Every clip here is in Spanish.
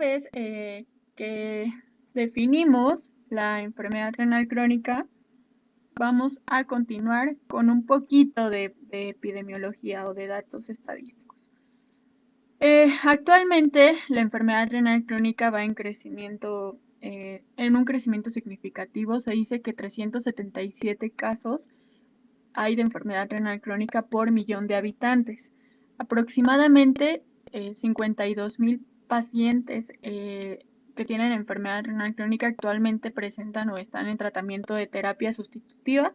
vez que definimos la enfermedad renal crónica, vamos a continuar con un poquito de epidemiología o de datos estadísticos. Actualmente la enfermedad renal crónica va en crecimiento, en un crecimiento significativo. Se dice que 377 casos hay de enfermedad renal crónica por millón de habitantes. Aproximadamente 52,000 pacientes que tienen enfermedad renal crónica actualmente presentan o están en tratamiento de terapia sustitutiva,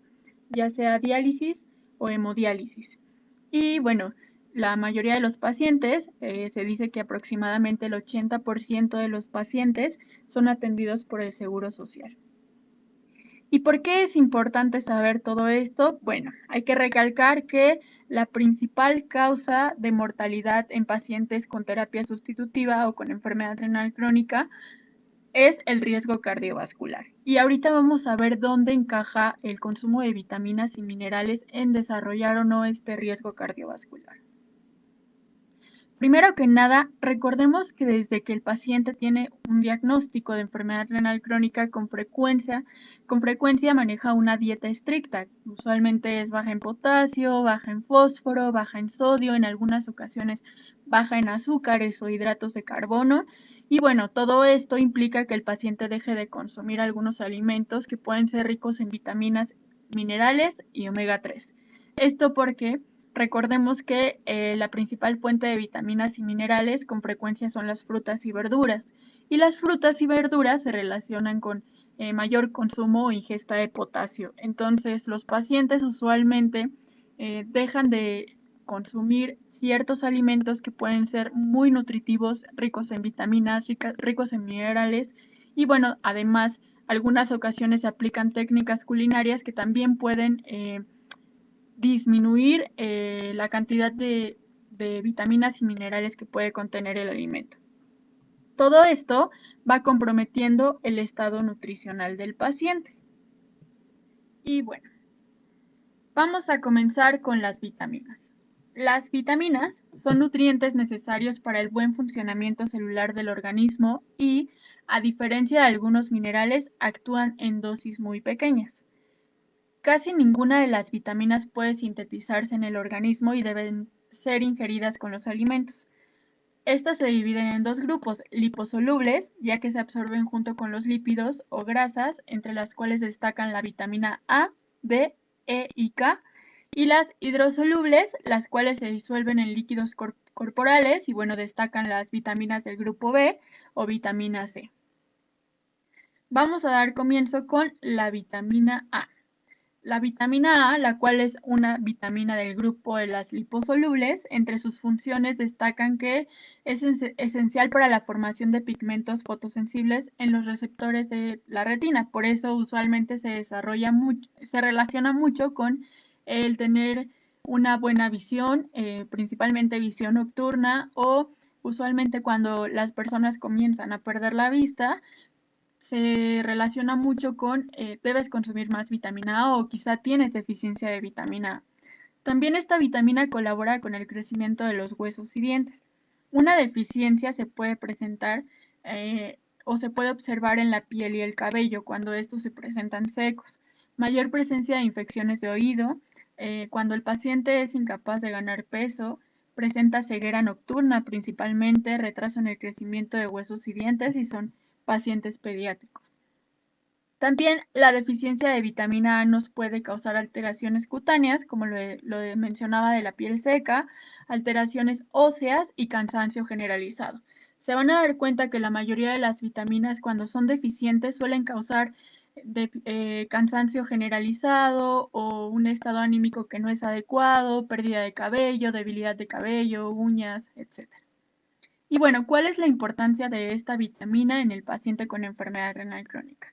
ya sea diálisis o hemodiálisis. Y bueno, la mayoría de los pacientes, se dice que aproximadamente el 80% de los pacientes son atendidos por el Seguro Social. ¿Y por qué es importante saber todo esto? Bueno, hay que recalcar que la principal causa de mortalidad en pacientes con terapia sustitutiva o con enfermedad renal crónica es el riesgo cardiovascular. Y ahorita vamos a ver dónde encaja el consumo de vitaminas y minerales en desarrollar o no este riesgo cardiovascular. Primero que nada, recordemos que desde que el paciente tiene un diagnóstico de enfermedad renal crónica con frecuencia maneja una dieta estricta. Usualmente es baja en potasio, baja en fósforo, baja en sodio, en algunas ocasiones baja en azúcares o hidratos de carbono. Y bueno, todo esto implica que el paciente deje de consumir algunos alimentos que pueden ser ricos en vitaminas, minerales y omega 3. Esto porque recordemos que la principal fuente de vitaminas y minerales con frecuencia son las frutas y verduras. Y las frutas y verduras se relacionan con mayor consumo o ingesta de potasio. Entonces, los pacientes usualmente dejan de consumir ciertos alimentos que pueden ser muy nutritivos, ricos en vitaminas, ricos en minerales. Y bueno, además, algunas ocasiones se aplican técnicas culinarias que también pueden disminuir la cantidad de vitaminas y minerales que puede contener el alimento. Todo esto va comprometiendo el estado nutricional del paciente. Y bueno, vamos a comenzar con las vitaminas. Las vitaminas son nutrientes necesarios para el buen funcionamiento celular del organismo y, a diferencia de algunos minerales, actúan en dosis muy pequeñas. Casi ninguna de las vitaminas puede sintetizarse en el organismo y deben ser ingeridas con los alimentos. Estas se dividen en dos grupos: liposolubles, ya que se absorben junto con los lípidos, o grasas, entre las cuales destacan la vitamina A, D, E y K, y las hidrosolubles, las cuales se disuelven en líquidos corporales y bueno, destacan las vitaminas del grupo B o vitamina C. Vamos a dar comienzo con la vitamina A. La vitamina A, la cual es una vitamina del grupo de las liposolubles, entre sus funciones destacan que es esencial para la formación de pigmentos fotosensibles en los receptores de la retina. Por eso usualmente se relaciona mucho con el tener una buena visión, principalmente visión nocturna, o usualmente cuando las personas comienzan a perder la vista, se relaciona mucho con debes consumir más vitamina A o quizá tienes deficiencia de vitamina A. También esta vitamina colabora con el crecimiento de los huesos y dientes. Una deficiencia se puede presentar o se puede observar en la piel y el cabello cuando estos se presentan secos. Mayor presencia de infecciones de oído, cuando el paciente es incapaz de ganar peso, presenta ceguera nocturna principalmente, retraso en el crecimiento de huesos y dientes y son pacientes pediátricos. También la deficiencia de vitamina A nos puede causar alteraciones cutáneas, como lo mencionaba, de la piel seca, alteraciones óseas y cansancio generalizado. Se van a dar cuenta que la mayoría de las vitaminas, cuando son deficientes, suelen causar cansancio generalizado o un estado anímico que no es adecuado, pérdida de cabello, debilidad de cabello, uñas, etc. Y bueno, ¿cuál es la importancia de esta vitamina en el paciente con enfermedad renal crónica?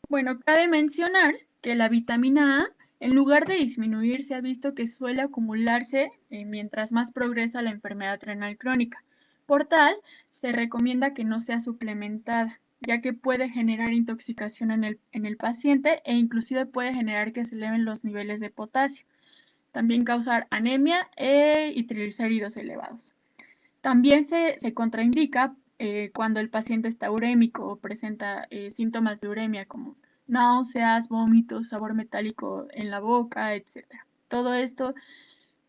Bueno, cabe mencionar que la vitamina A, en lugar de disminuir, se ha visto que suele acumularse mientras más progresa la enfermedad renal crónica. Por tal, se recomienda que no sea suplementada, ya que puede generar intoxicación en el paciente e inclusive puede generar que se eleven los niveles de potasio. También causar anemia y triglicéridos elevados. También se contraindica cuando el paciente está urémico o presenta síntomas de uremia como náuseas, vómitos, sabor metálico en la boca, etc. Todo esto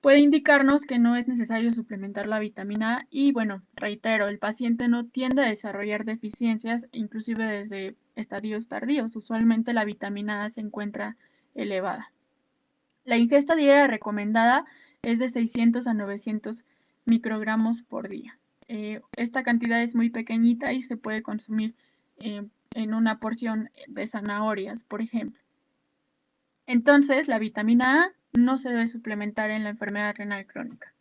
puede indicarnos que no es necesario suplementar la vitamina A y bueno, reitero, el paciente no tiende a desarrollar deficiencias inclusive desde estadios tardíos. Usualmente la vitamina A se encuentra elevada. La ingesta diaria recomendada es de 600 a 900 microgramos por día. Esta cantidad es muy pequeñita y se puede consumir en una porción de zanahorias, por ejemplo. Entonces, la vitamina A no se debe suplementar en la enfermedad renal crónica.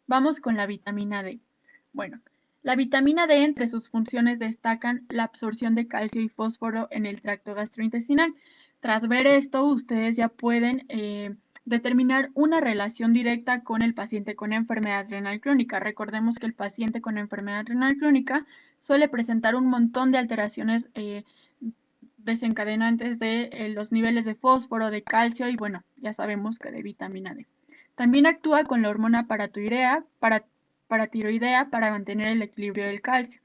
Vamos con la vitamina D. Bueno, la vitamina D entre sus funciones destacan la absorción de calcio y fósforo en el tracto gastrointestinal. Tras ver esto, ustedes ya pueden determinar una relación directa con el paciente con enfermedad renal crónica. Recordemos que el paciente con enfermedad renal crónica suele presentar un montón de alteraciones desencadenantes de los niveles de fósforo, de calcio y bueno, ya sabemos que de vitamina D. También actúa con la hormona paratiroidea para mantener el equilibrio del calcio.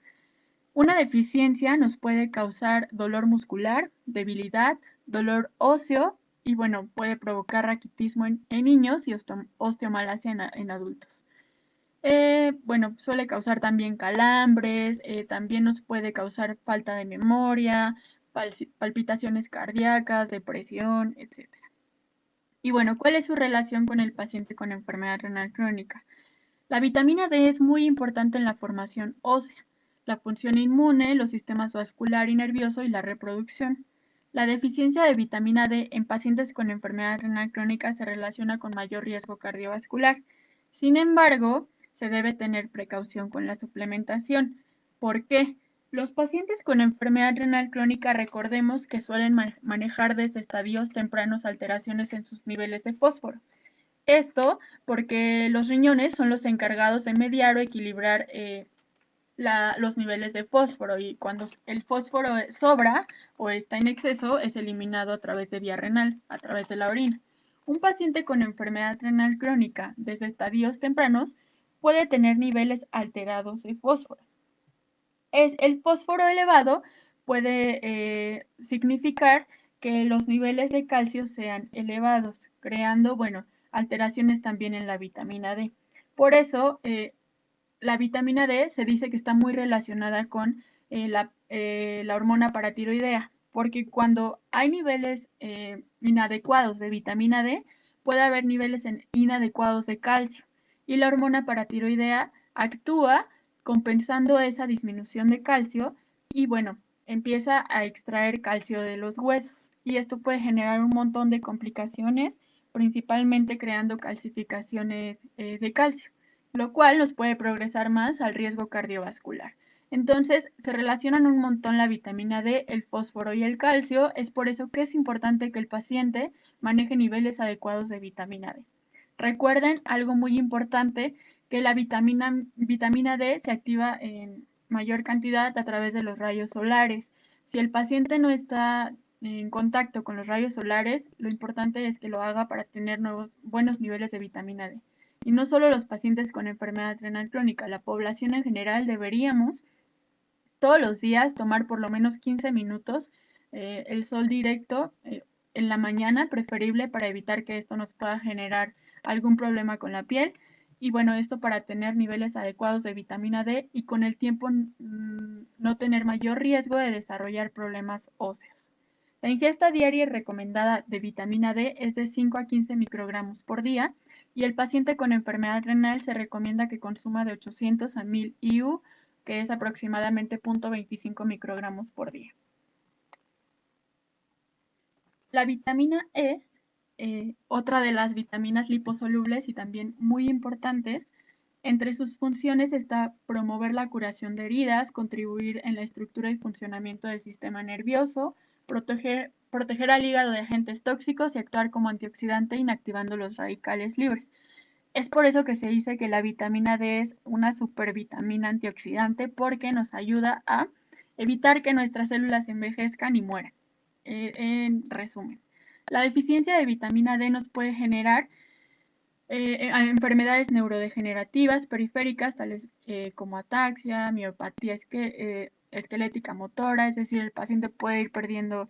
Una deficiencia nos puede causar dolor muscular, debilidad, dolor óseo y bueno, puede provocar raquitismo en niños y osteomalacia en adultos. Bueno, suele causar también calambres, también nos puede causar falta de memoria, palpitaciones cardíacas, depresión, etc. Y bueno, ¿cuál es su relación con el paciente con enfermedad renal crónica? La vitamina D es muy importante en la formación ósea, la función inmune, los sistemas vascular y nervioso y la reproducción. La deficiencia de vitamina D en pacientes con enfermedad renal crónica se relaciona con mayor riesgo cardiovascular. Sin embargo, se debe tener precaución con la suplementación. ¿Por qué? Los pacientes con enfermedad renal crónica recordemos que suelen manejar desde estadios tempranos alteraciones en sus niveles de fósforo. Esto porque los riñones son los encargados de mediar o equilibrar los niveles de fósforo y cuando el fósforo sobra o está en exceso es eliminado a través de vía renal, a través de la orina. Un paciente con enfermedad renal crónica desde estadios tempranos puede tener niveles alterados de fósforo. El fósforo elevado puede significar que los niveles de calcio sean elevados, creando, bueno, alteraciones también en la vitamina D. Por eso, la vitamina D se dice que está muy relacionada con la hormona paratiroidea, porque cuando hay niveles inadecuados de vitamina D, puede haber niveles inadecuados de calcio y la hormona paratiroidea actúa compensando esa disminución de calcio y bueno, empieza a extraer calcio de los huesos y esto puede generar un montón de complicaciones, principalmente creando calcificaciones de calcio, lo cual nos puede progresar más al riesgo cardiovascular. Entonces, se relacionan un montón la vitamina D, el fósforo y el calcio, es por eso que es importante que el paciente maneje niveles adecuados de vitamina D. Recuerden algo muy importante, que la vitamina D se activa en mayor cantidad a través de los rayos solares. Si el paciente no está en contacto con los rayos solares, lo importante es que lo haga para tener buenos niveles de vitamina D. Y no solo los pacientes con enfermedad renal crónica, la población en general deberíamos todos los días tomar por lo menos 15 minutos el sol directo en la mañana, preferible para evitar que esto nos pueda generar algún problema con la piel. Y bueno, esto para tener niveles adecuados de vitamina D y con el tiempo no tener mayor riesgo de desarrollar problemas óseos. La ingesta diaria recomendada de vitamina D es de 5 a 15 microgramos por día y el paciente con enfermedad renal se recomienda que consuma de 800 a 1000 IU, que es aproximadamente 0.25 microgramos por día. La vitamina E, otra de las vitaminas liposolubles y también muy importantes, entre sus funciones está promover la curación de heridas, contribuir en la estructura y funcionamiento del sistema nervioso, proteger al hígado de agentes tóxicos y actuar como antioxidante inactivando los radicales libres. Es por eso que se dice que la vitamina D es una supervitamina antioxidante porque nos ayuda a evitar que nuestras células envejezcan y mueran. En resumen, la deficiencia de vitamina D nos puede generar A enfermedades neurodegenerativas periféricas, tales como ataxia, miopatía esquelética motora, es decir, el paciente puede ir perdiendo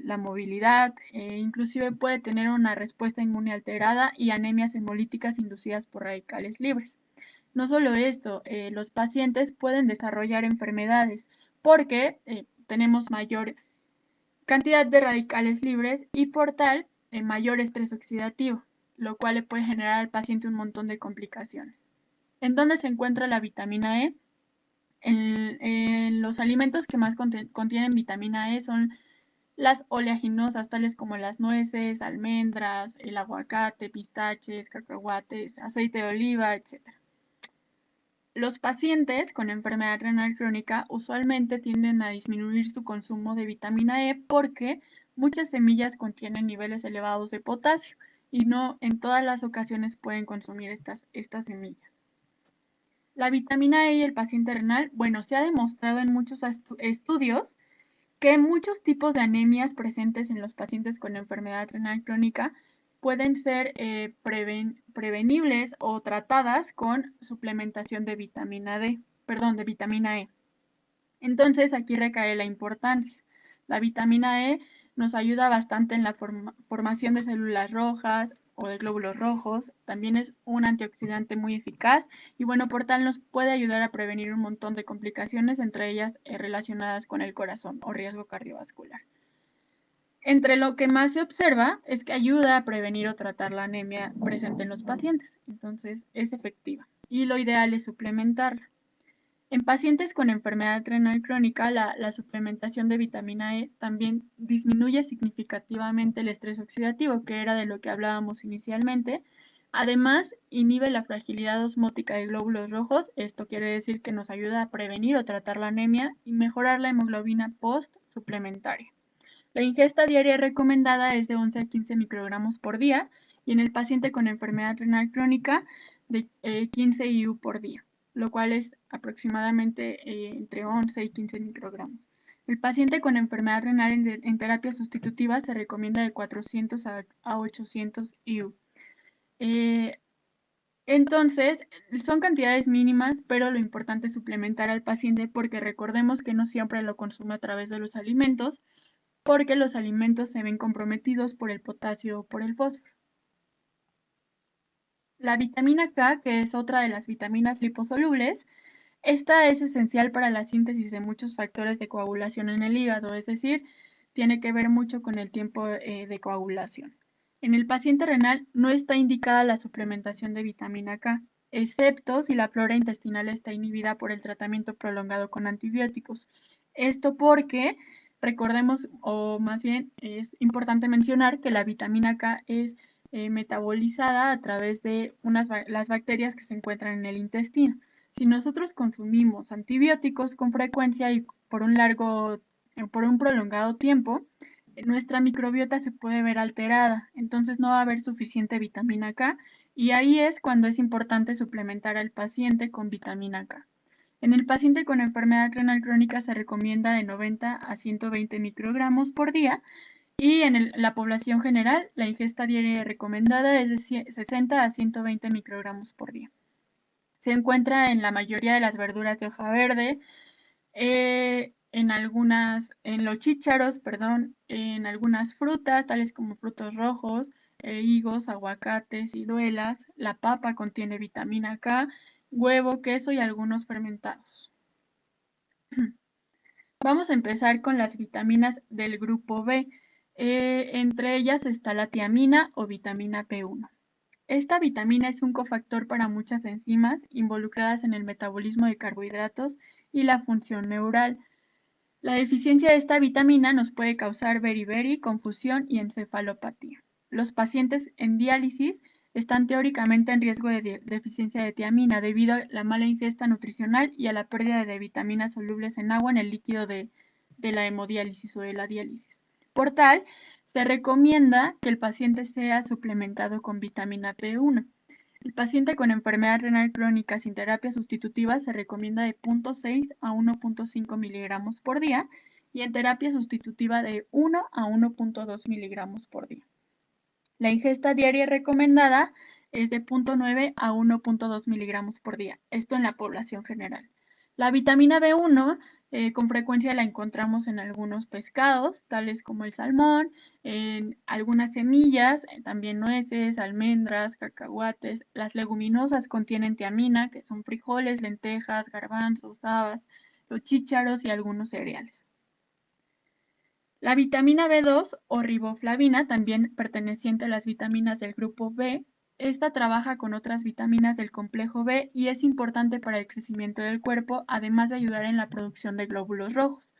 la movilidad, inclusive puede tener una respuesta inmune alterada y anemias hemolíticas inducidas por radicales libres. No solo esto, los pacientes pueden desarrollar enfermedades porque tenemos mayor cantidad de radicales libres y por tal mayor estrés oxidativo, lo cual le puede generar al paciente un montón de complicaciones. ¿En dónde se encuentra la vitamina E? En los alimentos que más contienen vitamina E son las oleaginosas, tales como las nueces, almendras, el aguacate, pistaches, cacahuates, aceite de oliva, etc. Los pacientes con enfermedad renal crónica usualmente tienden a disminuir su consumo de vitamina E porque muchas semillas contienen niveles elevados de potasio y no en todas las ocasiones pueden consumir estas semillas. La vitamina E y el paciente renal, bueno, se ha demostrado en muchos estudios que muchos tipos de anemias presentes en los pacientes con enfermedad renal crónica pueden ser prevenibles o tratadas con suplementación de vitamina de vitamina E. Entonces aquí recae la importancia. La vitamina E nos ayuda bastante en la formación de células rojas o de glóbulos rojos. También es un antioxidante muy eficaz y bueno, por tal nos puede ayudar a prevenir un montón de complicaciones, entre ellas relacionadas con el corazón o riesgo cardiovascular. Entre lo que más se observa es que ayuda a prevenir o tratar la anemia presente en los pacientes, entonces es efectiva y lo ideal es suplementarla. En pacientes con enfermedad renal crónica, la suplementación de vitamina E también disminuye significativamente el estrés oxidativo, que era de lo que hablábamos inicialmente. Además, inhibe la fragilidad osmótica de glóbulos rojos. Esto quiere decir que nos ayuda a prevenir o tratar la anemia y mejorar la hemoglobina post-suplementaria. La ingesta diaria recomendada es de 11 a 15 microgramos por día y en el paciente con enfermedad renal crónica de 15 IU por día, lo cual es aproximadamente entre 11 y 15 microgramos. El paciente con enfermedad renal en terapia sustitutiva se recomienda de 400 a 800 IU. Entonces, son cantidades mínimas, pero lo importante es suplementar al paciente porque recordemos que no siempre lo consume a través de los alimentos, porque los alimentos se ven comprometidos por el potasio o por el fósforo. La vitamina K, que es otra de las vitaminas liposolubles, esta es esencial para la síntesis de muchos factores de coagulación en el hígado, es decir, tiene que ver mucho con el tiempo de coagulación. En el paciente renal no está indicada la suplementación de vitamina K, excepto si la flora intestinal está inhibida por el tratamiento prolongado con antibióticos. Esto porque recordemos, o más bien es importante mencionar que la vitamina K es metabolizada a través de las bacterias que se encuentran en el intestino. Si nosotros consumimos antibióticos con frecuencia y por un prolongado tiempo, nuestra microbiota se puede ver alterada, entonces no va a haber suficiente vitamina K y ahí es cuando es importante suplementar al paciente con vitamina K. En el paciente con enfermedad renal crónica se recomienda de 90 a 120 microgramos por día y en la población general la ingesta diaria recomendada es de 60 a 120 microgramos por día. Se encuentra en la mayoría de las verduras de hoja verde, en los chícharos, perdón, en algunas frutas, tales como frutos rojos, higos, aguacates, ciruelas. La papa contiene vitamina K, huevo, queso y algunos fermentados. Vamos a empezar con las vitaminas del grupo B. Entre ellas está la tiamina o vitamina P1. Esta vitamina es un cofactor para muchas enzimas involucradas en el metabolismo de carbohidratos y la función neural. La deficiencia de esta vitamina nos puede causar beriberi, confusión y encefalopatía. Los pacientes en diálisis están teóricamente en riesgo de deficiencia de tiamina debido a la mala ingesta nutricional y a la pérdida de vitaminas solubles en agua en el líquido de la hemodiálisis o de la diálisis. Por tal, se recomienda que el paciente sea suplementado con vitamina P1. El paciente con enfermedad renal crónica sin terapia sustitutiva se recomienda de 0.6 a 1.5 miligramos por día y en terapia sustitutiva de 1 a 1.2 miligramos por día. La ingesta diaria recomendada es de 0.9 a 1.2 miligramos por día, esto en la población general. La vitamina B1 con frecuencia la encontramos en algunos pescados, tales como el salmón, en algunas semillas, también nueces, almendras, cacahuates. Las leguminosas contienen tiamina, que son frijoles, lentejas, garbanzos, habas, los chícharos y algunos cereales. La vitamina B2 o riboflavina, también perteneciente a las vitaminas del grupo B, esta trabaja con otras vitaminas del complejo B y es importante para el crecimiento del cuerpo, además de ayudar en la producción de glóbulos rojos.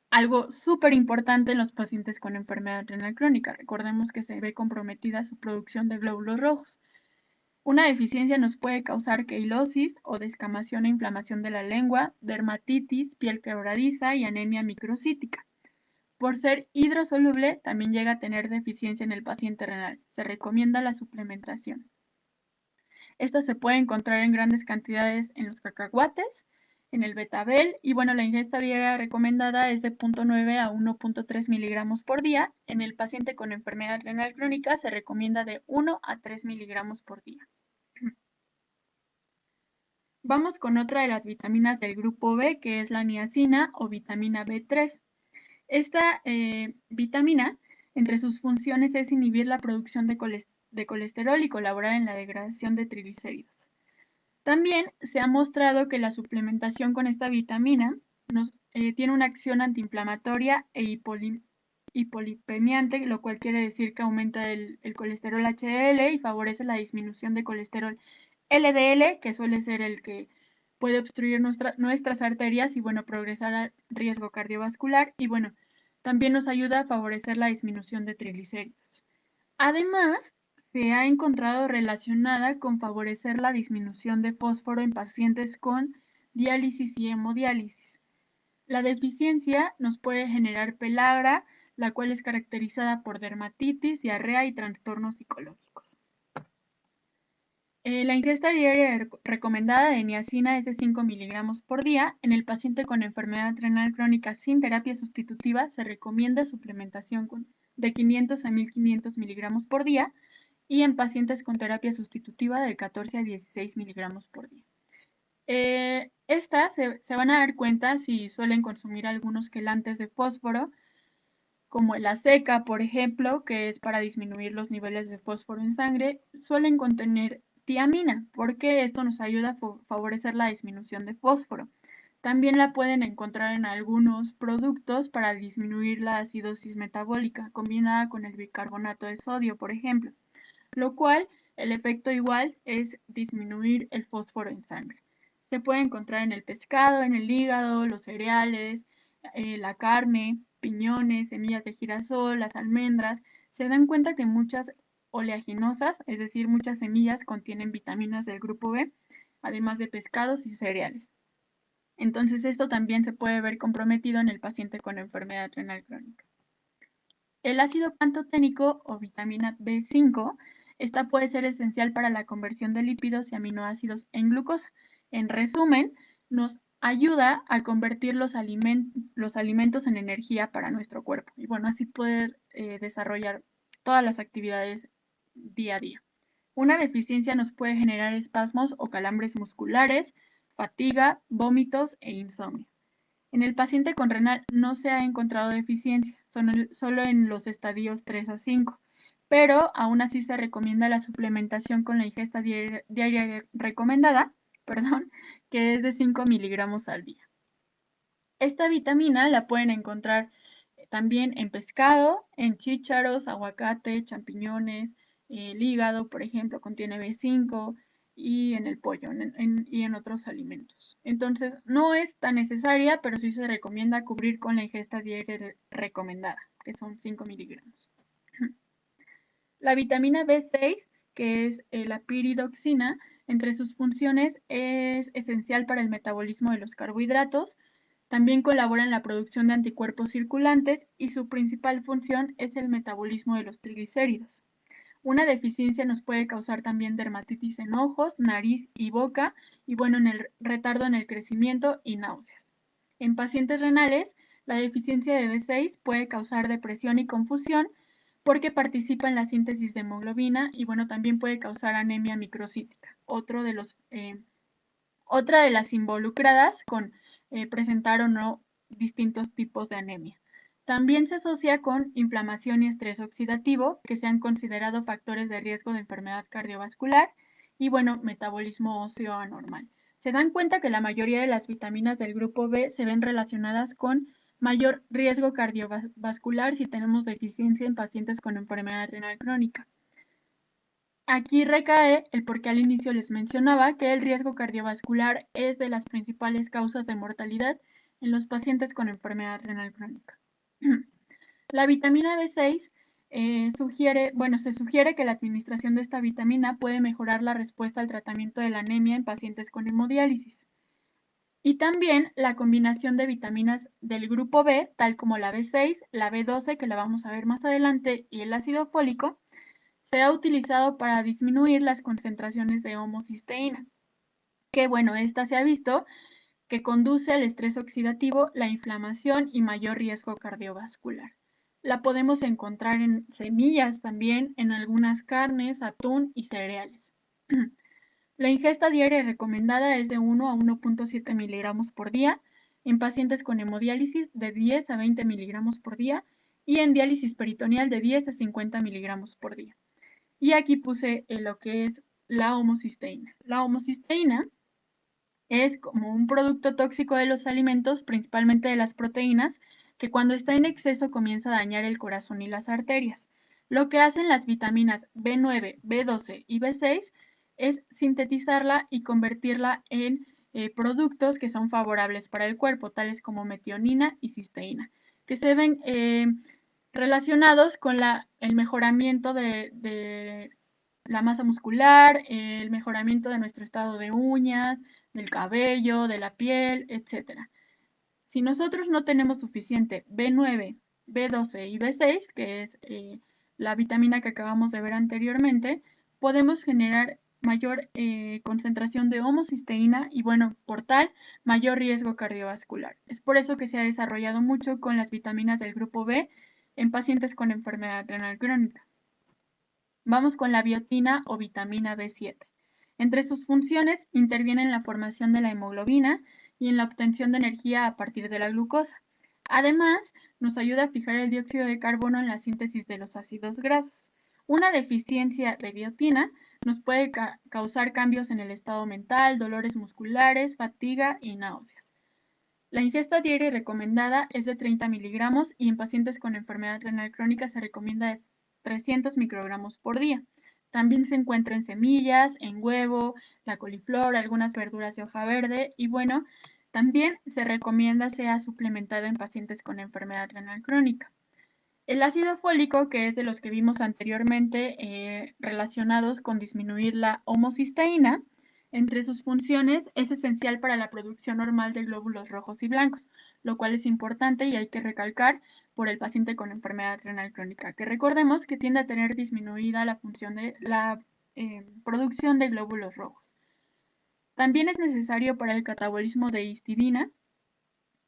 Algo súper importante en los pacientes con enfermedad renal crónica. Recordemos que se ve comprometida su producción de glóbulos rojos. Una deficiencia nos puede causar queilosis o descamación e inflamación de la lengua, dermatitis, piel quebradiza y anemia microcítica. Por ser hidrosoluble, también llega a tener deficiencia en el paciente renal. Se recomienda la suplementación. Esta se puede encontrar en grandes cantidades en los cacahuates, en el betabel y bueno, la ingesta diaria recomendada es de 0.9 a 1.3 miligramos por día. En el paciente con enfermedad renal crónica se recomienda de 1 a 3 miligramos por día. Vamos con otra de las vitaminas del grupo B, que es la niacina o vitamina B3. Esta vitamina, entre sus funciones, es inhibir la producción de colesterol y colaborar en la degradación de triglicéridos. También se ha mostrado que la suplementación con esta vitamina tiene una acción antiinflamatoria e hipolipemiante, lo cual quiere decir que aumenta el colesterol HDL y favorece la disminución de colesterol LDL, que suele ser el que puede obstruir nuestras arterias y bueno, progresar al riesgo cardiovascular y bueno, también nos ayuda a favorecer la disminución de triglicéridos. Además, se ha encontrado relacionada con favorecer la disminución de fósforo en pacientes con diálisis y hemodiálisis. La deficiencia nos puede generar pelagra, la cual es caracterizada por dermatitis, diarrea y trastornos psicológicos. La ingesta diaria recomendada de niacina es de 5 miligramos por día. En el paciente con enfermedad renal crónica sin terapia sustitutiva se recomienda suplementación de 500 a 1500 miligramos por día y en pacientes con terapia sustitutiva de 14 a 16 miligramos por día. Estas se van a dar cuenta si suelen consumir algunos quelantes de fósforo, como la seca, por ejemplo, que es para disminuir los niveles de fósforo en sangre, suelen contener tiamina, porque esto nos ayuda a favorecer la disminución de fósforo. También la pueden encontrar en algunos productos para disminuir la acidosis metabólica, combinada con el bicarbonato de sodio, por ejemplo, lo cual el efecto igual es disminuir el fósforo en sangre. Se puede encontrar en el pescado, en el hígado, los cereales, la carne, piñones, semillas de girasol, las almendras. Se dan cuenta que muchas oleaginosas, es decir, muchas semillas contienen vitaminas del grupo B, además de pescados y cereales. Entonces esto también se puede ver comprometido en el paciente con enfermedad renal crónica. El ácido pantoténico o vitamina B5, esta puede ser esencial para la conversión de lípidos y aminoácidos en glucosa. En resumen, nos ayuda a convertir los alimentos en energía para nuestro cuerpo y bueno, así poder desarrollar todas las actividades día a día. Una deficiencia nos puede generar espasmos o calambres musculares, fatiga, vómitos e insomnio. En el paciente con renal no se ha encontrado deficiencia, solo en los estadios 3 a 5, pero aún así se recomienda la suplementación con la ingesta diaria recomendada, que es de 5 miligramos al día. Esta vitamina la pueden encontrar también en pescado, en chícharos, aguacate, champiñones, el hígado, por ejemplo, contiene B5 y en el pollo y en otros alimentos. Entonces, no es tan necesaria, pero sí se recomienda cubrir con la ingesta diaria recomendada, que son 5 miligramos. La vitamina B6, que es la piridoxina, entre sus funciones es esencial para el metabolismo de los carbohidratos. También colabora en la producción de anticuerpos circulantes y su principal función es el metabolismo de los triglicéridos. Una deficiencia nos puede causar también dermatitis en ojos, nariz y boca y bueno, en el retardo en el crecimiento y náuseas. En pacientes renales, la deficiencia de B6 puede causar depresión y confusión, porque participa en la síntesis de hemoglobina y bueno, también puede causar anemia microcítica. Otra de las involucradas con presentar o no distintos tipos de anemia. También se asocia con inflamación y estrés oxidativo, que se han considerado factores de riesgo de enfermedad cardiovascular y bueno, metabolismo óseo anormal. Se dan cuenta que la mayoría de las vitaminas del grupo B se ven relacionadas con mayor riesgo cardiovascular si tenemos deficiencia en pacientes con enfermedad renal crónica. Aquí recae el por qué al inicio les mencionaba que el riesgo cardiovascular es de las principales causas de mortalidad en los pacientes con enfermedad renal crónica. La vitamina B6 se sugiere que la administración de esta vitamina puede mejorar la respuesta al tratamiento de la anemia en pacientes con hemodiálisis. Y también la combinación de vitaminas del grupo B, tal como la B6, la B12, que la vamos a ver más adelante, y el ácido fólico, se ha utilizado para disminuir las concentraciones de homocisteína, que bueno, esta se ha visto que conduce al estrés oxidativo, la inflamación y mayor riesgo cardiovascular. La podemos encontrar en semillas también, en algunas carnes, atún y cereales. La ingesta diaria recomendada es de 1 a 1.7 miligramos por día, en pacientes con hemodiálisis de 10 a 20 miligramos por día y en diálisis peritoneal de 10 a 50 miligramos por día. Y aquí puse lo que es la homocisteína. La homocisteína es como un producto tóxico de los alimentos, principalmente de las proteínas, que cuando está en exceso comienza a dañar el corazón y las arterias. Lo que hacen las vitaminas B9, B12 y B6 es sintetizarla y convertirla en productos que son favorables para el cuerpo, tales como metionina y cisteína, que se ven relacionados con el mejoramiento de la masa muscular, el mejoramiento de nuestro estado de uñas, del cabello, de la piel, etc. Si nosotros no tenemos suficiente B9, B12 y B6, que es la vitamina que acabamos de ver anteriormente, podemos generar mayor concentración de homocisteína y bueno, por tal, mayor riesgo cardiovascular. Es por eso que se ha desarrollado mucho con las vitaminas del grupo B en pacientes con enfermedad renal crónica. Vamos con la biotina o vitamina B7. Entre sus funciones interviene en la formación de la hemoglobina y en la obtención de energía a partir de la glucosa. Además, nos ayuda a fijar el dióxido de carbono en la síntesis de los ácidos grasos. Una deficiencia de biotina nos puede causar cambios en el estado mental, dolores musculares, fatiga y náuseas. La ingesta diaria recomendada es de 30 miligramos y en pacientes con enfermedad renal crónica se recomienda de 300 microgramos por día. También se encuentra en semillas, en huevo, la coliflor, algunas verduras de hoja verde y bueno, también se recomienda sea suplementado en pacientes con enfermedad renal crónica. El ácido fólico, que es de los que vimos anteriormente relacionados con disminuir la homocisteína, entre sus funciones es esencial para la producción normal de glóbulos rojos y blancos, lo cual es importante y hay que recalcar por el paciente con enfermedad renal crónica, que recordemos que tiende a tener disminuida la función de la producción de glóbulos rojos. También es necesario para el catabolismo de histidina,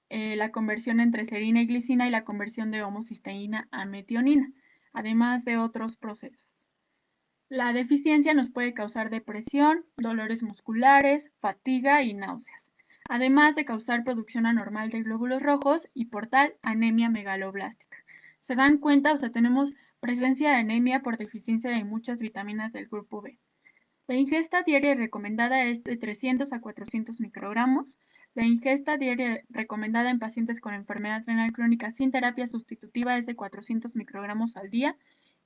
la conversión entre serina y glicina y la conversión de homocisteína a metionina, además de otros procesos. La deficiencia nos puede causar depresión, dolores musculares, fatiga y náuseas, además de causar producción anormal de glóbulos rojos y por tal anemia megaloblástica. ¿Se dan cuenta? O sea, tenemos presencia de anemia por deficiencia de muchas vitaminas del grupo B. La ingesta diaria recomendada es de 300 a 400 microgramos. La ingesta diaria recomendada en pacientes con enfermedad renal crónica sin terapia sustitutiva es de 400 microgramos al día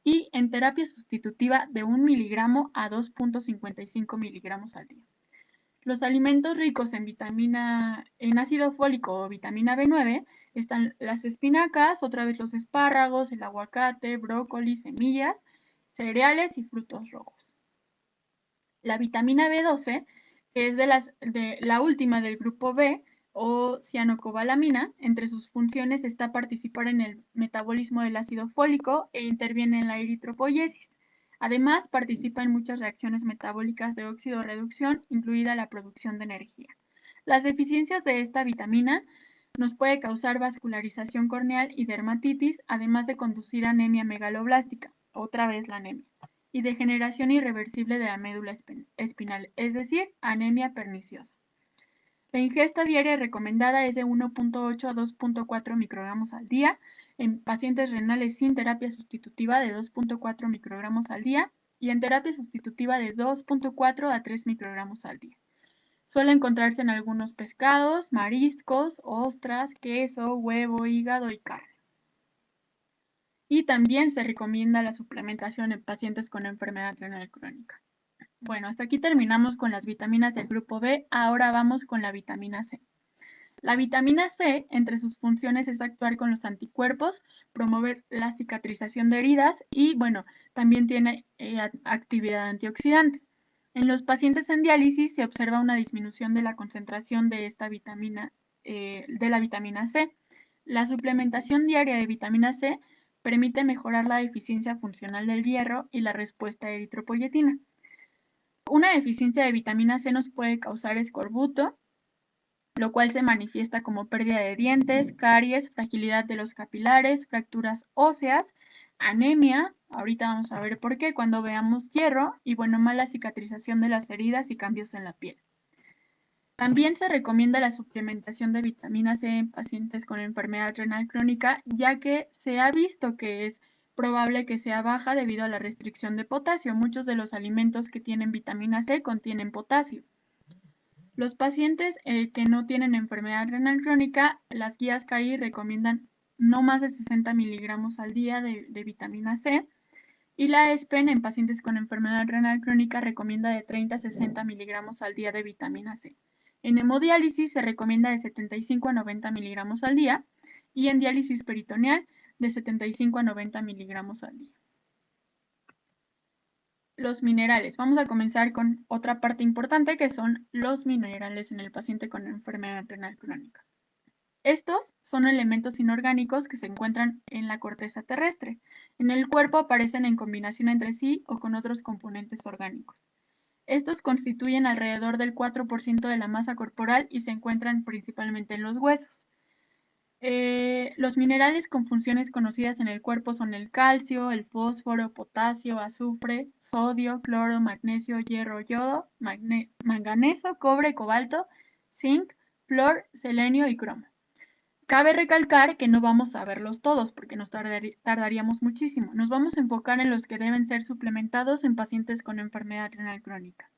y en terapia sustitutiva de 1 miligramo a 2.55 miligramos al día. Los alimentos ricos en ácido fólico o vitamina B9 están las espinacas, otra vez los espárragos, el aguacate, brócoli, semillas, cereales y frutos rojos. La vitamina B12, que es de la última del grupo B, o cianocobalamina, entre sus funciones está participar en el metabolismo del ácido fólico e interviene en la eritropoyesis. Además, participa en muchas reacciones metabólicas de óxido-reducción, incluida la producción de energía. Las deficiencias de esta vitamina Nos puede causar vascularización corneal y dermatitis, además de conducir a anemia megaloblástica, otra vez la anemia, y degeneración irreversible de la médula espinal, es decir, anemia perniciosa. La ingesta diaria recomendada es de 1.8 a 2.4 microgramos al día, en pacientes renales sin terapia sustitutiva de 2.4 microgramos al día y en terapia sustitutiva de 2.4 a 3 microgramos al día. Suele encontrarse en algunos pescados, mariscos, ostras, queso, huevo, hígado y carne. Y también se recomienda la suplementación en pacientes con enfermedad renal crónica. Bueno, hasta aquí terminamos con las vitaminas del grupo B, ahora vamos con la vitamina C. La vitamina C, entre sus funciones es actuar con los anticuerpos, promover la cicatrización de heridas y, bueno, también tiene actividad antioxidante. En los pacientes en diálisis se observa una disminución de la concentración de esta vitamina, de la vitamina C. La suplementación diaria de vitamina C permite mejorar la eficiencia funcional del hierro y la respuesta a eritropoyetina. Una deficiencia de vitamina C nos puede causar escorbuto, lo cual se manifiesta como pérdida de dientes, caries, fragilidad de los capilares, fracturas óseas, anemia, ahorita vamos a ver por qué cuando veamos hierro, y bueno, mala cicatrización de las heridas y cambios en la piel. También se recomienda la suplementación de vitamina C en pacientes con enfermedad renal crónica, ya que se ha visto que es probable que sea baja debido a la restricción de potasio. Muchos de los alimentos que tienen vitamina C contienen potasio. Los pacientes que no tienen enfermedad renal crónica, las guías CARI recomiendan no más de 60 miligramos al día de vitamina C y la ESPEN en pacientes con enfermedad renal crónica recomienda de 30 a 60 miligramos al día de vitamina C. En hemodiálisis se recomienda de 75 a 90 miligramos al día y en diálisis peritoneal de 75 a 90 miligramos al día. Los minerales. Vamos a comenzar con otra parte importante que son los minerales en el paciente con enfermedad renal crónica. Estos son elementos inorgánicos que se encuentran en la corteza terrestre. En el cuerpo aparecen en combinación entre sí o con otros componentes orgánicos. Estos constituyen alrededor del 4% de la masa corporal y se encuentran principalmente en los huesos. Los minerales con funciones conocidas en el cuerpo son el calcio, el fósforo, potasio, azufre, sodio, cloro, magnesio, hierro, yodo, manganeso, cobre, cobalto, zinc, flor, selenio y cromo. Cabe recalcar que no vamos a verlos todos porque nos tardaríamos muchísimo. Nos vamos a enfocar en los que deben ser suplementados en pacientes con enfermedad renal crónica.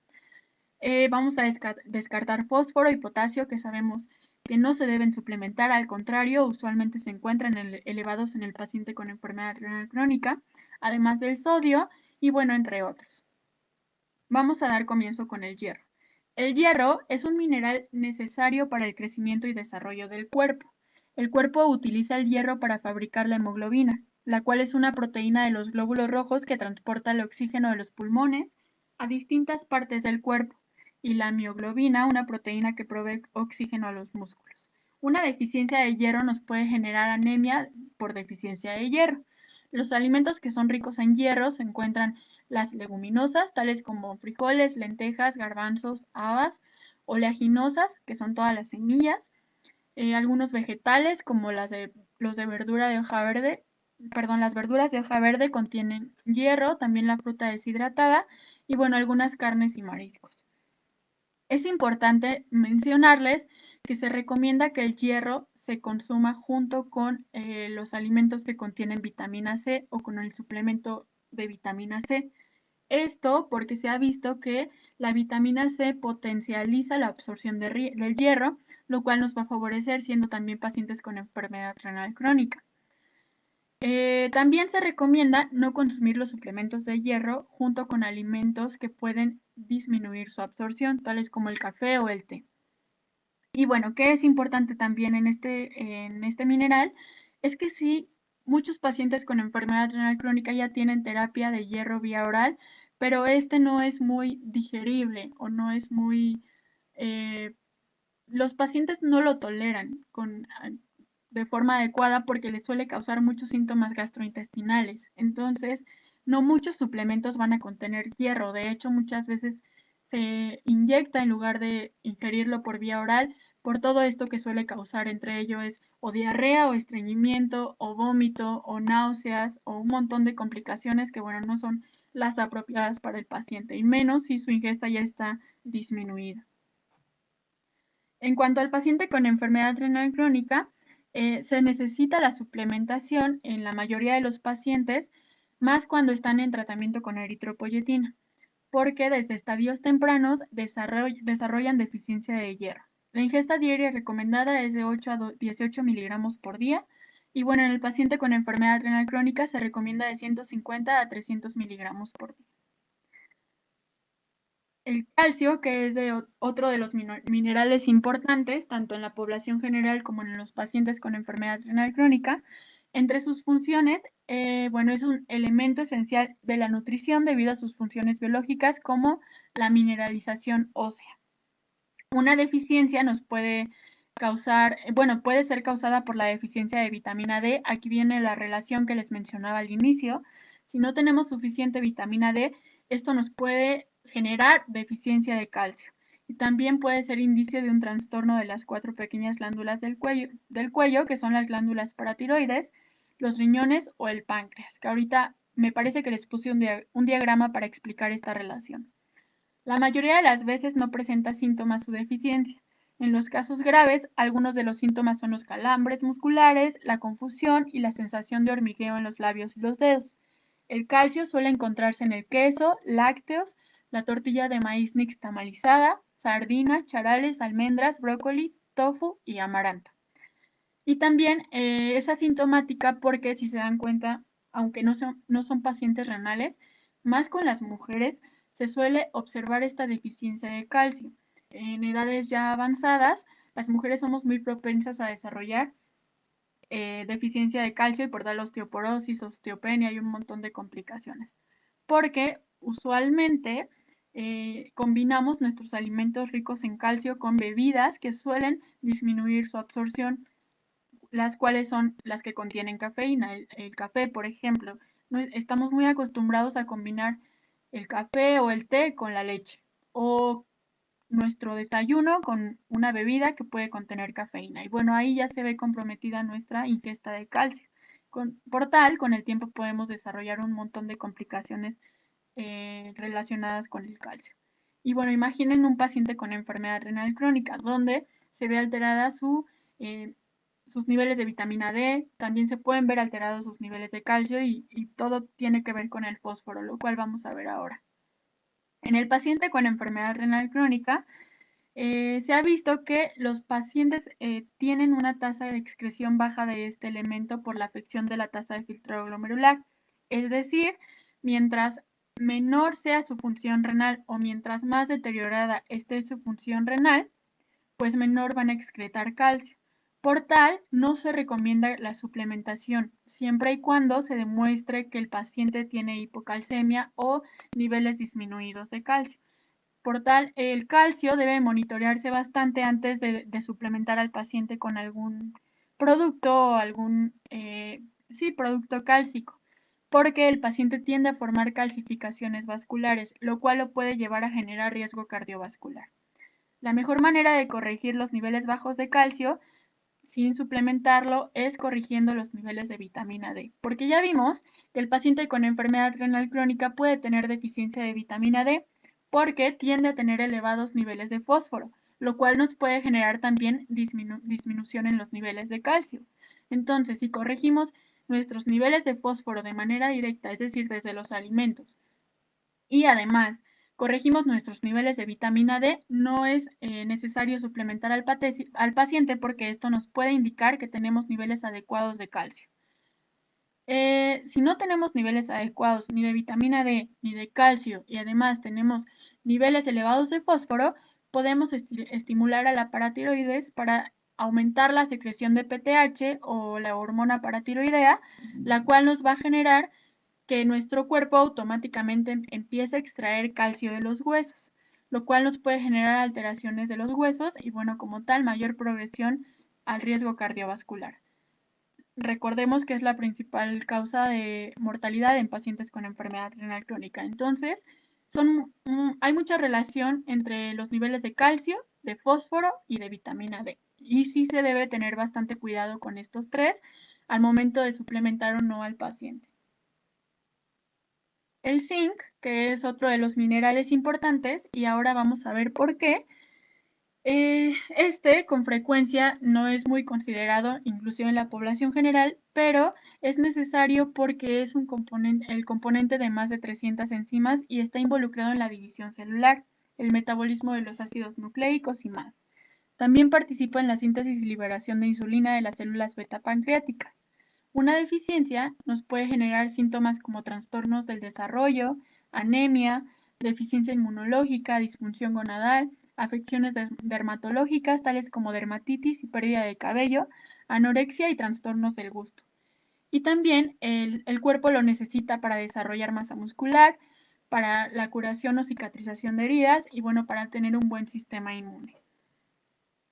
Vamos a descartar fósforo y potasio, que sabemos que no se deben suplementar, al contrario, usualmente se encuentran elevados en el paciente con enfermedad renal crónica, además del sodio y bueno, entre otros. Vamos a dar comienzo con el hierro. El hierro es un mineral necesario para el crecimiento y desarrollo del cuerpo. El cuerpo utiliza el hierro para fabricar la hemoglobina, la cual es una proteína de los glóbulos rojos que transporta el oxígeno de los pulmones a distintas partes del cuerpo, y la mioglobina, una proteína que provee oxígeno a los músculos. Una deficiencia de hierro nos puede generar anemia por deficiencia de hierro. Los alimentos que son ricos en hierro se encuentran las leguminosas, tales como frijoles, lentejas, garbanzos, habas, oleaginosas, que son todas las semillas, algunos vegetales como los de verdura de hoja verde, las verduras de hoja verde contienen hierro, también la fruta deshidratada y bueno, algunas carnes y mariscos. Es importante mencionarles que se recomienda que el hierro se consuma junto con los alimentos que contienen vitamina C o con el suplemento de vitamina C. Esto porque se ha visto que la vitamina C potencializa la absorción del hierro, lo cual nos va a favorecer siendo también pacientes con enfermedad renal crónica. También se recomienda no consumir los suplementos de hierro junto con alimentos que pueden disminuir su absorción, tales como el café o el té. Y bueno, ¿qué es importante también en este mineral? Es que sí, muchos pacientes con enfermedad renal crónica ya tienen terapia de hierro vía oral, pero este no es muy digerible o no es muy... los pacientes no lo toleran de forma adecuada porque les suele causar muchos síntomas gastrointestinales. Entonces, no muchos suplementos van a contener hierro. De hecho, muchas veces se inyecta en lugar de ingerirlo por vía oral por todo esto que suele causar, entre ellos es o diarrea o estreñimiento o vómito o náuseas o un montón de complicaciones que, bueno, no son las apropiadas para el paciente, y menos si su ingesta ya está disminuida. En cuanto al paciente con enfermedad renal crónica, se necesita la suplementación en la mayoría de los pacientes, más cuando están en tratamiento con eritropoyetina, porque desde estadios tempranos desarrollan deficiencia de hierro. La ingesta diaria recomendada es de 8 a 18 miligramos por día, y bueno, en el paciente con enfermedad renal crónica se recomienda de 150 a 300 miligramos por día. El calcio, que es otro de los minerales importantes, tanto en la población general como en los pacientes con enfermedad renal crónica, entre sus funciones, bueno, es un elemento esencial de la nutrición debido a sus funciones biológicas como la mineralización ósea. Una deficiencia nos puede causar, bueno, puede ser causada por la deficiencia de vitamina D. Aquí viene la relación que les mencionaba al inicio. Si no tenemos suficiente vitamina D, esto nos puede generar deficiencia de calcio, y también puede ser indicio de un trastorno de las 4 pequeñas glándulas del cuello, que son las glándulas paratiroides, los riñones o el páncreas, que ahorita me parece que les puse un diagrama para explicar esta relación. La mayoría de las veces no presenta síntomas su deficiencia. En los casos graves, algunos de los síntomas son los calambres musculares, la confusión y la sensación de hormigueo en los labios y los dedos. El calcio suele encontrarse en el queso, lácteos, la tortilla de maíz nixtamalizada, sardina, charales, almendras, brócoli, tofu y amaranto. Y también es asintomática porque, si se dan cuenta, aunque no son pacientes renales, más con las mujeres se suele observar esta deficiencia de calcio. En edades ya avanzadas, las mujeres somos muy propensas a desarrollar deficiencia de calcio y por tal osteoporosis, osteopenia y un montón de complicaciones. Porque usualmente combinamos nuestros alimentos ricos en calcio con bebidas que suelen disminuir su absorción, las cuales son las que contienen cafeína. El café, por ejemplo, estamos muy acostumbrados a combinar el café o el té con la leche, o nuestro desayuno con una bebida que puede contener cafeína. Y bueno, ahí ya se ve comprometida nuestra ingesta de calcio. Por tal, con el tiempo podemos desarrollar un montón de complicaciones relacionadas con el calcio. Y bueno, imaginen un paciente con enfermedad renal crónica, donde se ve alterada sus niveles de vitamina D, también se pueden ver alterados sus niveles de calcio, y todo tiene que ver con el fósforo, lo cual vamos a ver ahora. En el paciente con enfermedad renal crónica, se ha visto que los pacientes tienen una tasa de excreción baja de este elemento por la afección de la tasa de filtrado glomerular. Es decir, mientras menor sea su función renal o mientras más deteriorada esté su función renal, pues menor van a excretar calcio. Por tal, no se recomienda la suplementación, siempre y cuando se demuestre que el paciente tiene hipocalcemia o niveles disminuidos de calcio. Por tal, el calcio debe monitorearse bastante antes de suplementar al paciente con algún producto o algún producto cálcico, porque el paciente tiende a formar calcificaciones vasculares, lo cual lo puede llevar a generar riesgo cardiovascular. La mejor manera de corregir los niveles bajos de calcio sin suplementarlo es corrigiendo los niveles de vitamina D, porque ya vimos que el paciente con enfermedad renal crónica puede tener deficiencia de vitamina D porque tiende a tener elevados niveles de fósforo, lo cual nos puede generar también disminución en los niveles de calcio. Entonces, si corregimos nuestros niveles de fósforo de manera directa, es decir, desde los alimentos, y además corregimos nuestros niveles de vitamina D, no es necesario suplementar al paciente, porque esto nos puede indicar que tenemos niveles adecuados de calcio. Si no tenemos niveles adecuados ni de vitamina D ni de calcio, y además tenemos niveles elevados de fósforo, podemos estimular a la paratiroides para aumentar la secreción de PTH o la hormona paratiroidea, la cual nos va a generar que nuestro cuerpo automáticamente empiece a extraer calcio de los huesos, lo cual nos puede generar alteraciones de los huesos y, bueno, como tal, mayor progresión al riesgo cardiovascular. Recordemos que es la principal causa de mortalidad en pacientes con enfermedad renal crónica. Entonces, hay mucha relación entre los niveles de calcio, de fósforo y de vitamina D. y sí se debe tener bastante cuidado con estos tres al momento de suplementar o no al paciente. El zinc, que es otro de los minerales importantes, y ahora vamos a ver por qué. Con frecuencia no es muy considerado, inclusive en la población general, pero es necesario porque es el componente de más de 300 enzimas y está involucrado en la división celular, el metabolismo de los ácidos nucleicos y más. También participa en la síntesis y liberación de insulina de las células beta pancreáticas. Una deficiencia nos puede generar síntomas como trastornos del desarrollo, anemia, deficiencia inmunológica, disfunción gonadal, afecciones dermatológicas tales como dermatitis y pérdida de cabello, anorexia y trastornos del gusto. Y también el cuerpo lo necesita para desarrollar masa muscular, para la curación o cicatrización de heridas y bueno, para tener un buen sistema inmune.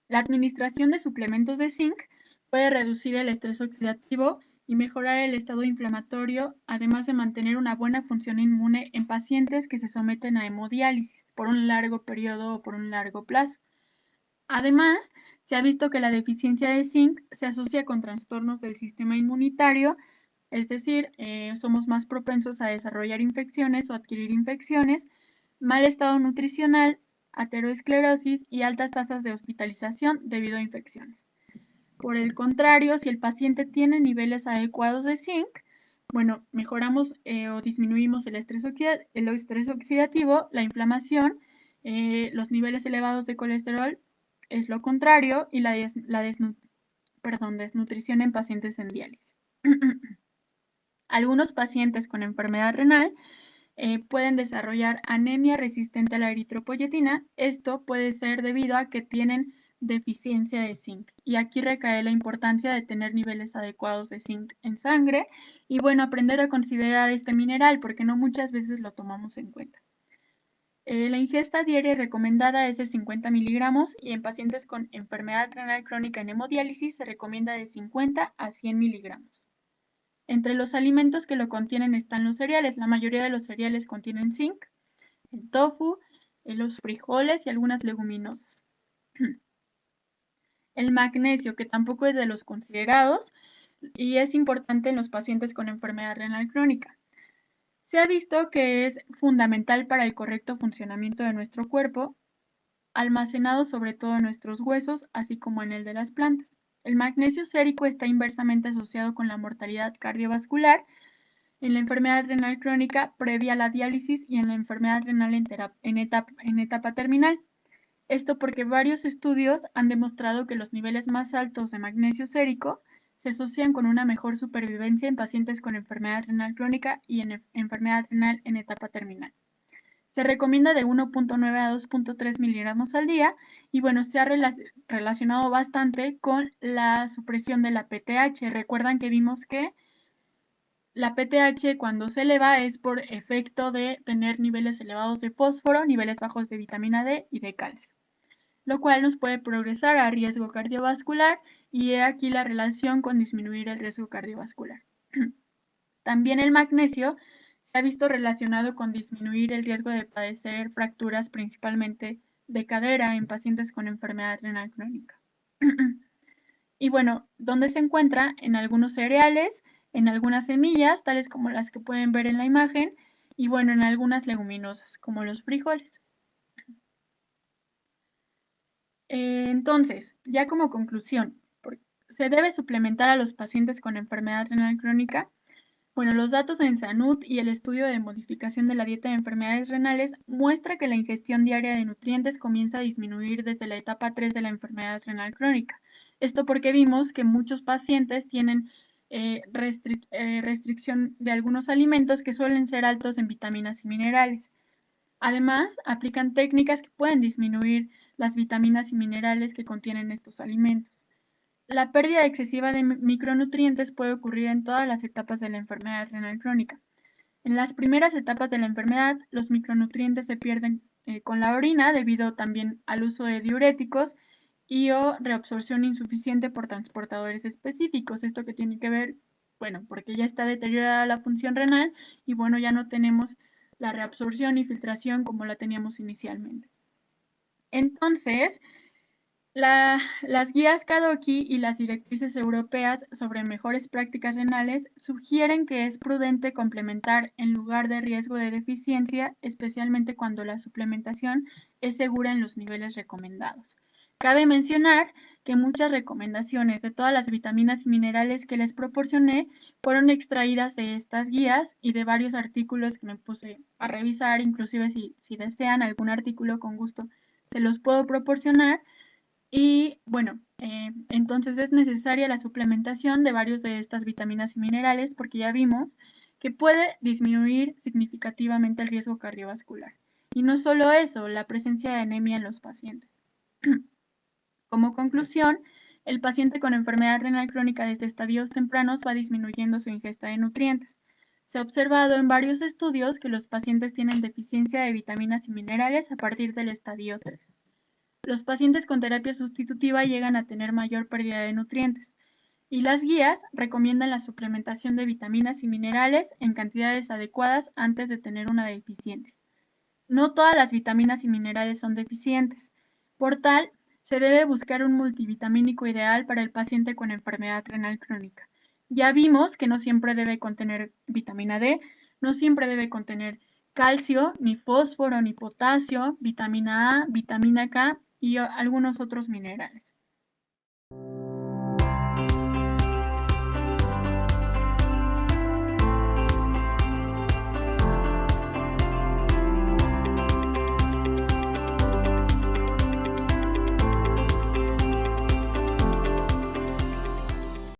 La administración de suplementos de zinc puede reducir el estrés oxidativo y mejorar el estado inflamatorio, además de mantener una buena función inmune en pacientes que se someten a hemodiálisis por un largo periodo o por un largo plazo. Además, se ha visto que la deficiencia de zinc se asocia con trastornos del sistema inmunitario, es decir, somos más propensos a desarrollar infecciones o adquirir infecciones, mal estado nutricional, aterosclerosis y altas tasas de hospitalización debido a infecciones. Por el contrario, si el paciente tiene niveles adecuados de zinc, bueno, mejoramos o disminuimos el estrés oxidativo, la inflamación, los niveles elevados de colesterol es lo contrario y la desnutrición en pacientes en diálisis. Algunos pacientes con enfermedad renal pueden desarrollar anemia resistente a la eritropoyetina. Esto puede ser debido a que tienen deficiencia de zinc. Y aquí recae la importancia de tener niveles adecuados de zinc en sangre y bueno, aprender a considerar este mineral porque no muchas veces lo tomamos en cuenta. La ingesta diaria recomendada es de 50 miligramos y en pacientes con enfermedad renal crónica en hemodiálisis se recomienda de 50 a 100 miligramos. Entre los alimentos que lo contienen están los cereales. La mayoría de los cereales contienen zinc, el tofu, los frijoles y algunas leguminosas. El magnesio, que tampoco es de los considerados y es importante en los pacientes con enfermedad renal crónica. Se ha visto que es fundamental para el correcto funcionamiento de nuestro cuerpo, almacenado sobre todo en nuestros huesos, así como en el de las plantas. El magnesio sérico está inversamente asociado con la mortalidad cardiovascular en la enfermedad renal crónica previa a la diálisis y en la enfermedad renal en etapa terminal. Esto porque varios estudios han demostrado que los niveles más altos de magnesio sérico se asocian con una mejor supervivencia en pacientes con enfermedad renal crónica y en enfermedad renal en etapa terminal. Se recomienda de 1.9 a 2.3 miligramos al día y bueno, se ha relacionado bastante con la supresión de la PTH. Recuerdan que vimos que la PTH cuando se eleva es por efecto de tener niveles elevados de fósforo, niveles bajos de vitamina D y de calcio, lo cual nos puede progresar a riesgo cardiovascular y he aquí la relación con disminuir el riesgo cardiovascular. También el magnesio se ha visto relacionado con disminuir el riesgo de padecer fracturas principalmente de cadera en pacientes con enfermedad renal crónica. Y bueno, ¿dónde se encuentra? En algunos cereales, en algunas semillas, tales como las que pueden ver en la imagen, y bueno, en algunas leguminosas, como los frijoles. Entonces, ya como conclusión, ¿se debe suplementar a los pacientes con enfermedad renal crónica? Bueno, los datos en SANUD y el estudio de modificación de la dieta de enfermedades renales muestra que la ingestión diaria de nutrientes comienza a disminuir desde la etapa 3 de la enfermedad renal crónica. Esto porque vimos que muchos pacientes tienen restricción de algunos alimentos que suelen ser altos en vitaminas y minerales. Además, aplican técnicas que pueden disminuir las vitaminas y minerales que contienen estos alimentos. La pérdida excesiva de micronutrientes puede ocurrir en todas las etapas de la enfermedad renal crónica. En las primeras etapas de la enfermedad, los micronutrientes se pierden con la orina debido también al uso de diuréticos y o reabsorción insuficiente por transportadores específicos. Esto que tiene que ver, bueno, porque ya está deteriorada la función renal y bueno, ya no tenemos la reabsorción y filtración como la teníamos inicialmente. Entonces, Las guías Kadoki y las directrices europeas sobre mejores prácticas renales sugieren que es prudente complementar en lugar de riesgo de deficiencia, especialmente cuando la suplementación es segura en los niveles recomendados. Cabe mencionar que muchas recomendaciones de todas las vitaminas y minerales que les proporcioné fueron extraídas de estas guías y de varios artículos que me puse a revisar, inclusive si desean algún artículo con gusto se los puedo proporcionar. Y bueno, entonces es necesaria la suplementación de varios de estas vitaminas y minerales porque ya vimos que puede disminuir significativamente el riesgo cardiovascular. Y no solo eso, la presencia de anemia en los pacientes. Como conclusión, el paciente con enfermedad renal crónica desde estadios tempranos va disminuyendo su ingesta de nutrientes. Se ha observado en varios estudios que los pacientes tienen deficiencia de vitaminas y minerales a partir del estadio 3. Los pacientes con terapia sustitutiva llegan a tener mayor pérdida de nutrientes y las guías recomiendan la suplementación de vitaminas y minerales en cantidades adecuadas antes de tener una deficiencia. No todas las vitaminas y minerales son deficientes. Por tal, se debe buscar un multivitamínico ideal para el paciente con enfermedad renal crónica. Ya vimos que no siempre debe contener vitamina D, no siempre debe contener calcio, ni fósforo, ni potasio, vitamina A, vitamina K y algunos otros minerales.